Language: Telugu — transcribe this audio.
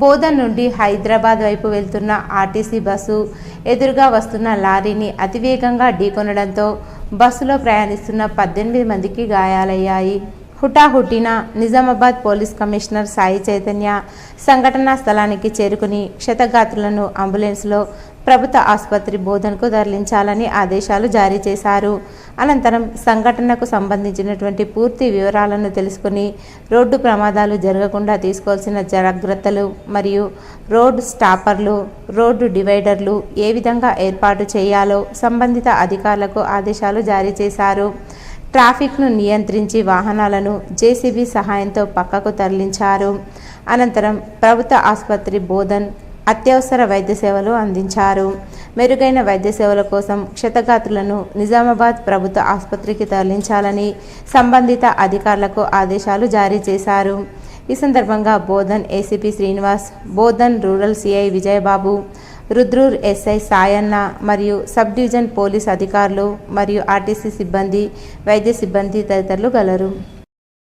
బోధన్ నుండి హైదరాబాద్ వైపు వెళ్తున్న ఆర్టీసీ బస్సు ఎదురుగా వస్తున్న లారీని అతివేగంగా ఢీకొనడంతో బస్సులో ప్రయాణిస్తున్న 18 మందికి గాయాలయ్యాయి. హుటాహుటిన నిజామాబాద్ పోలీస్ కమిషనర్ సాయి చైతన్య సంఘటనా స్థలానికి చేరుకుని క్షతగాత్రులను అంబులెన్స్లో ప్రభుత్వ ఆసుపత్రి బోధన్కు తరలించాలని ఆదేశాలు జారీ చేశారు. అనంతరం సంఘటనకు సంబంధించినటువంటి పూర్తి వివరాలను తెలుసుకుని రోడ్డు ప్రమాదాలు జరగకుండా తీసుకోవాల్సిన జాగ్రత్తలు మరియు రోడ్డు స్టాపర్లు, రోడ్డు డివైడర్లు ఏ విధంగా ఏర్పాటు చేయాలో సంబంధిత అధికారులకు ఆదేశాలు జారీ చేశారు. ట్రాఫిక్ను నియంత్రించి వాహనాలను జేసీబీ సహాయంతో పక్కకు తరలించారు. అనంతరం ప్రభుత్వ ఆసుపత్రి బోధన్ అత్యవసర వైద్య సేవలు అందించారు. మెరుగైన వైద్య సేవల కోసం క్షతగాత్రులను నిజామాబాద్ ప్రభుత్వ ఆసుపత్రికి తరలించాలని సంబంధిత అధికారులకు ఆదేశాలు జారీ చేశారు. ఈ సందర్భంగా Bodhan ACP Srinivas, Bodhan rural CI Vijaya Babu, Rudrur SI Sayanna మరియు సబ్ డివిజన్ పోలీస్ అధికారులు మరియు ఆర్టీసీ సిబ్బంది, వైద్య సిబ్బంది తదితరులు గలరు.